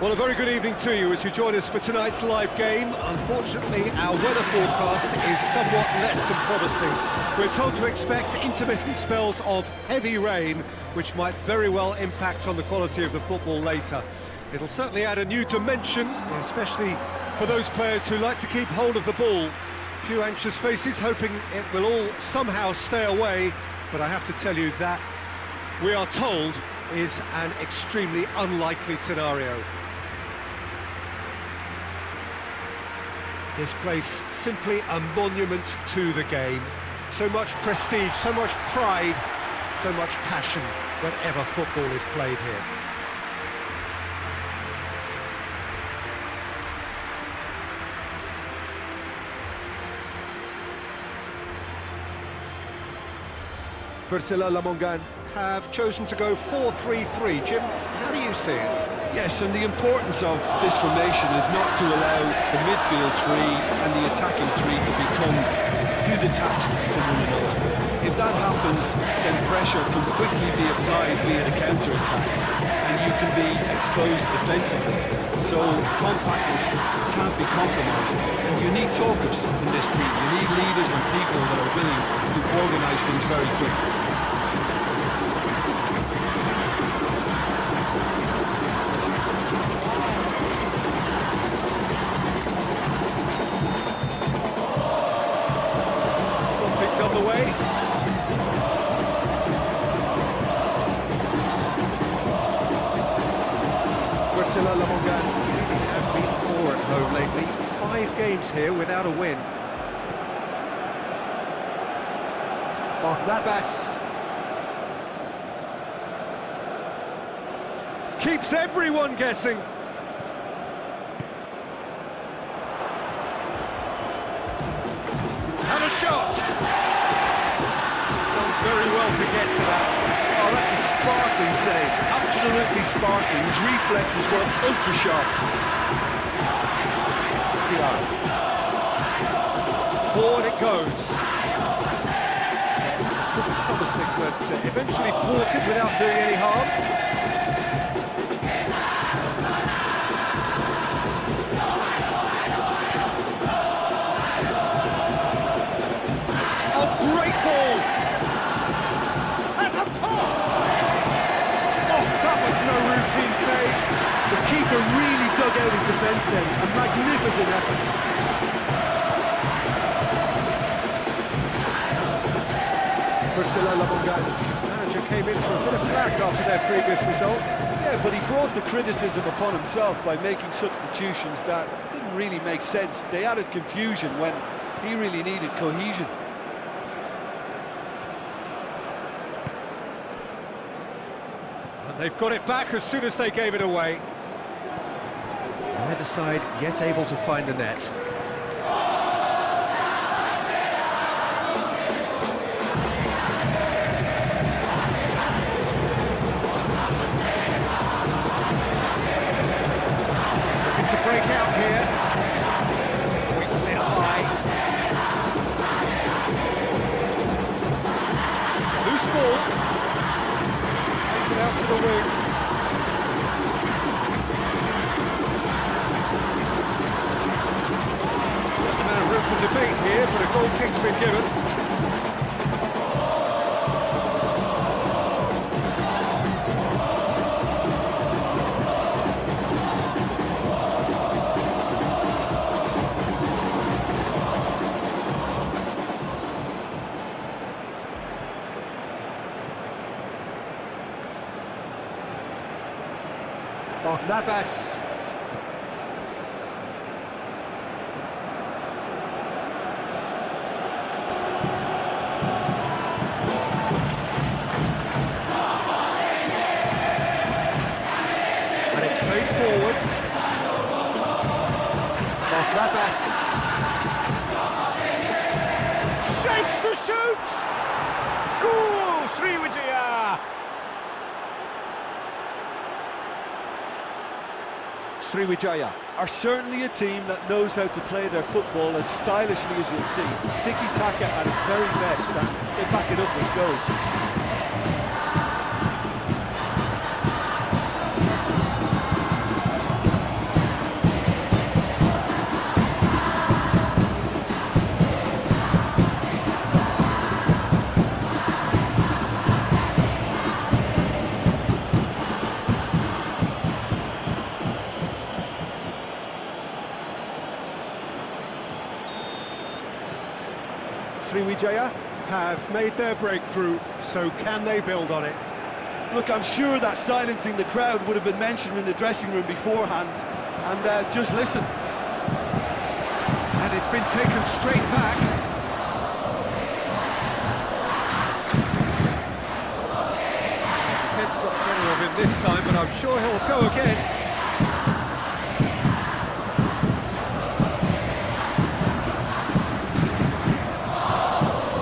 Well, a very good evening to you as you join us for tonight's live game. Unfortunately, our weather forecast is somewhat less than promising. We're told to expect intermittent spells of heavy rain, which might very well impact on the quality of the football later. It'll certainly add a new dimension, especially for those players who like to keep hold of the ball. A few anxious faces hoping it will all somehow stay away, but I have to tell you that we are told is an extremely unlikely scenario. This place simply a monument to the game. So much prestige, so much pride, so much passion whenever football is played here. Priscilla Lamongan have chosen to go 4-3-3. Jim, how do you see it? Yes, and the importance of this formation is not to allow the midfield three and the attacking three to become too detached from one another. If that happens, then pressure can quickly be applied via the counter-attack, and you can be exposed defensively. So compactness can't be compromised, and you need talkers in this team. You need leaders and people that are willing to organise things very quickly. Lamongan have been poor at home lately. 5 games here without a win. Barnabas keeps everyone guessing. And a shot. Done very well to get to that. Oh, that's a sparkling save, absolutely sparkling. His reflexes were ultra-sharp. Forward it goes. Looked promising, but eventually thwarted without doing any harm. Oh, great ball! Save. The keeper really dug out his defence then. A magnificent effort. Priscilla Lamongan. Manager came in for a bit of flack after their previous result. Yeah, but he brought the criticism upon himself by making substitutions that didn't really make sense. They added confusion when he really needed cohesion. They've got it back as soon as they gave it away. Neither side yet able to find the net. Looking to break out here. We sit high. It's a loose ball. Out to the wing. Just a matter of room for debate here, but a goal kick's been given. Barnabas. And it's played forward. Barnabas. Shapes to shoot! Goal! Sriwijaya! Sriwijaya are certainly a team that knows how to play their football as stylishly as you'll see. Tiki-taka at its very best, and they back it up with goals. Sriwijaya have made their breakthrough, so can they build on it? Look, I'm sure that silencing the crowd would have been mentioned in the dressing room beforehand. And just listen. And it's been taken straight back. Defence got the better of him this time, but I'm sure he'll go again.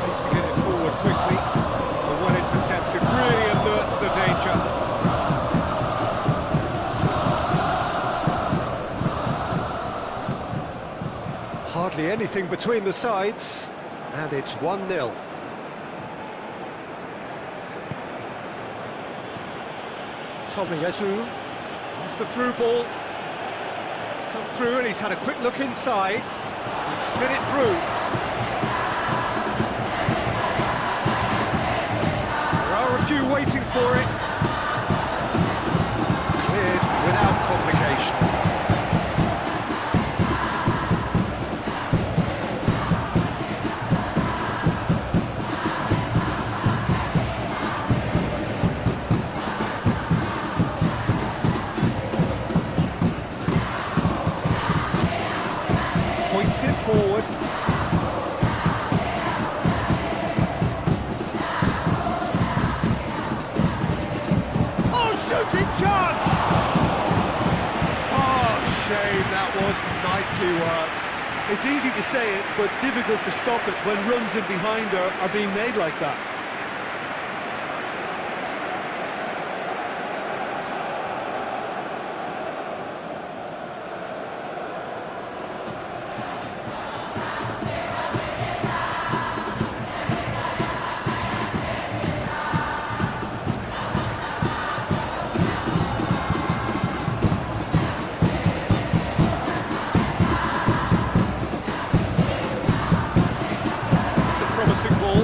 Needs to get it forward quickly. The one intercepted really alerts the danger. Hardly anything between the sides, and it's 1-0. Tomiyasu, that's the through ball. It's come through and he's had a quick look inside. He's slid it through. There are a few waiting for it. Cleared without complication. Hoists it forward. Oh, shooting chance! Oh, shame, that was nicely worked. It's easy to say it, but difficult to stop it when runs in behind are being made like that. Promising ball.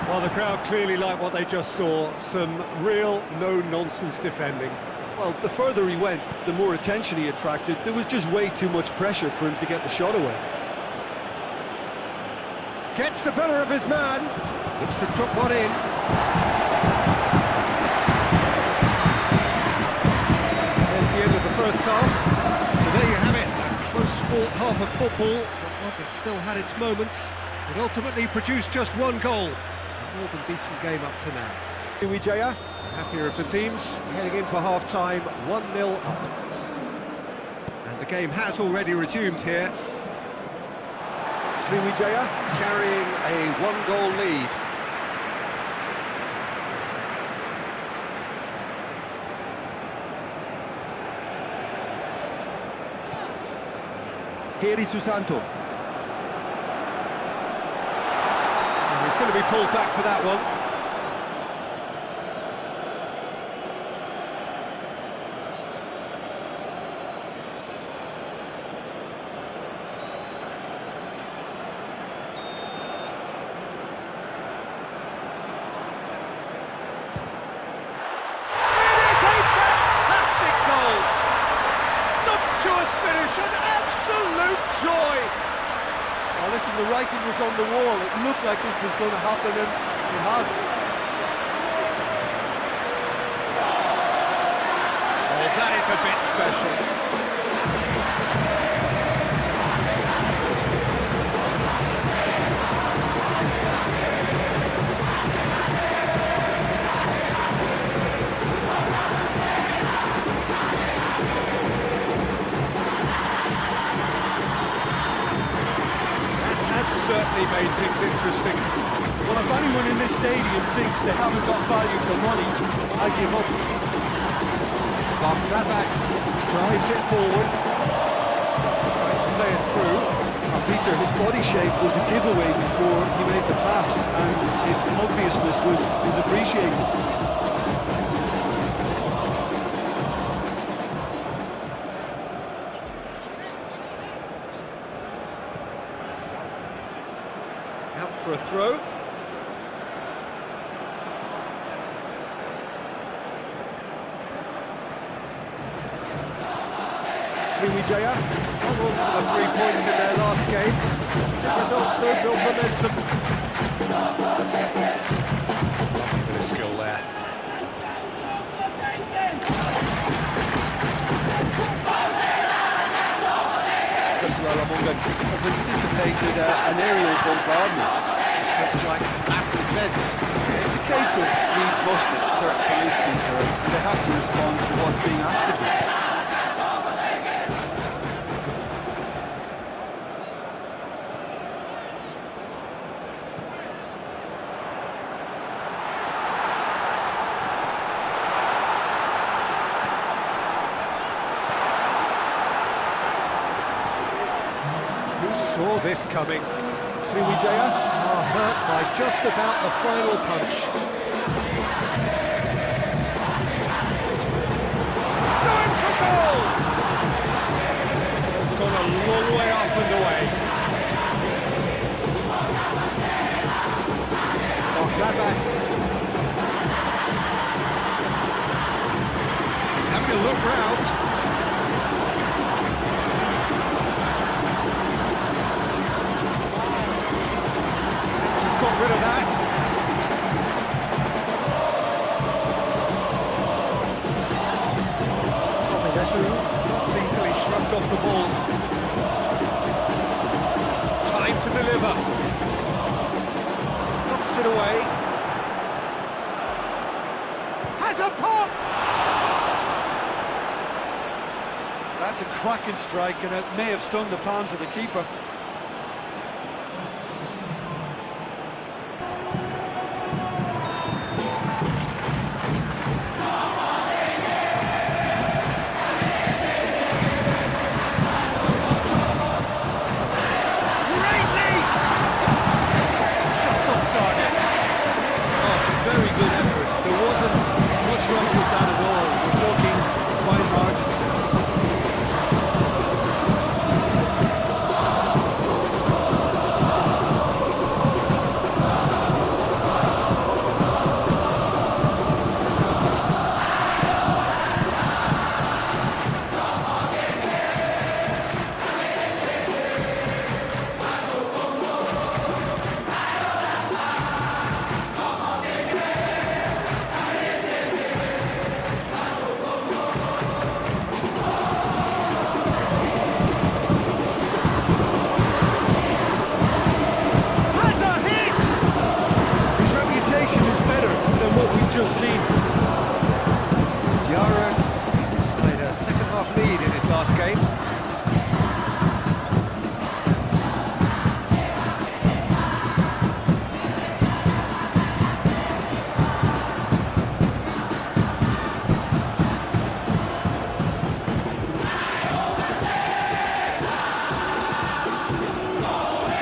Well, the crowd clearly like what they just saw. Some real no-nonsense defending. Well, the further he went, the more attention he attracted. There was just way too much pressure for him to get the shot away. Gets the better of his man. Looks to drop one in. There's the end of the first half. So there you have it, a close-fought half of football, but one that still had its moments. It ultimately produced just one goal. A more than decent game up to now. Sriwijaya. Happier of the teams, heading in for half-time, 1-0 up. And the game has already resumed here. Sriwijaya Carrying a one-goal lead. Heri Susanto. He's going to be pulled back for that one. Absolute joy! Well, listen, the writing was on the wall. It looked like this was going to happen, and it has. Oh, that is a bit special. Certainly made things interesting. Well, if anyone in this stadium thinks they haven't got value for money, I give up. Navas drives it forward, trying to play it through. Peter, his body shape was a giveaway before he made the pass, and its obviousness was appreciated. Out for a throw. Sriwijaya. Hung on for the 3 points in their last game. The results don't build momentum. Lovely bit of skill there. Have anticipated an aerial bombardment. Just looks like mass defence. It's a case of needs must at certain times, Peter, and they have to respond to what's being asked of them. Saw this coming. Sriwijaya. Are hurt by just about the final punch. Going for goal! It's gone a long way up and away. Gabas. He's having a look round. Got rid of that. Tommy Lesu not easily shrugged off the ball. Time to deliver. Knocks it away. Has a pop! That's a cracking strike, and it may have stung the palms of the keeper. Just seen. Diarra displayed a second-half lead in his last game.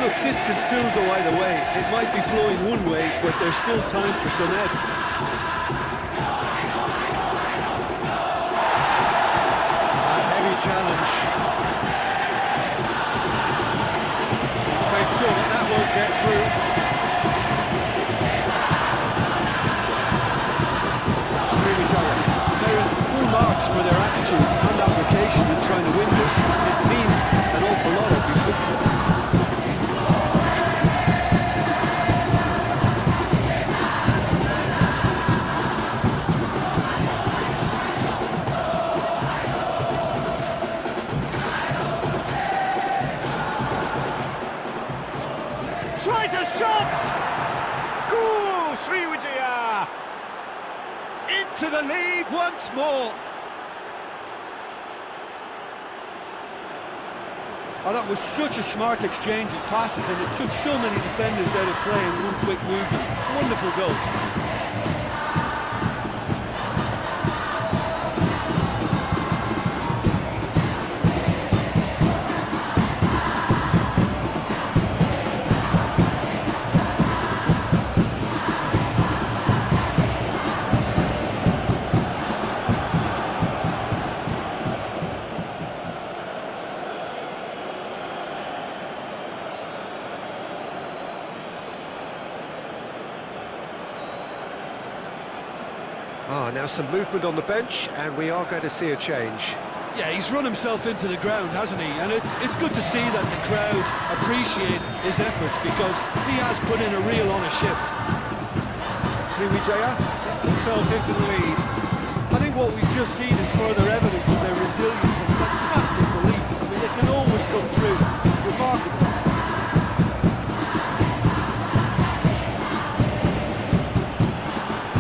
Look, this can still go either way. It might be flowing one way, but there's still time for some ebb. Challenge. He's made sure that that won't get through. Sriwijaya, they're full marks for their attitude and application in trying to win this. It means an awful lot, obviously. Tries a shot! Goal! Sriwijaya! Into the lead once more! Oh, that was such a smart exchange of passes, and it took so many defenders out of play in one quick movement. Wonderful goal. Now some movement on the bench, and we are going to see a change. Yeah, he's run himself into the ground, hasn't he? And it's good to see that the crowd appreciate his efforts, because he has put in a real honest shift. Sriwijaya get themselves into the lead. I think what we've just seen is further evidence of their resilience and fantastic belief. I mean, they can always come through. Remarkable.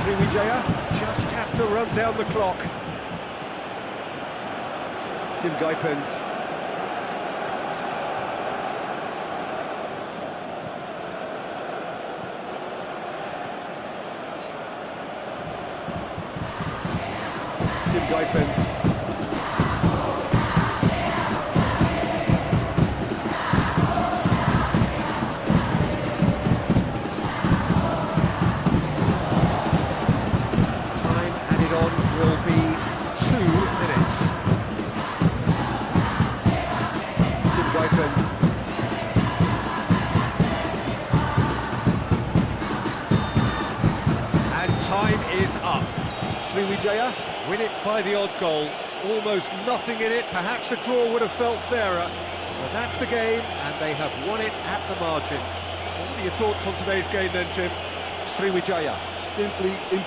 Sriwijaya just have to run down the clock. Tim Guipens. Tim Guipens. Time added on will be 2 minutes. Tim Guipens. And time is up. Sriwijaya win it by the odd goal. Almost nothing in it. Perhaps a draw would have felt fairer. But that's the game, and they have won it at the margin. What are your thoughts on today's game then, Jim? Sriwijaya simply imposed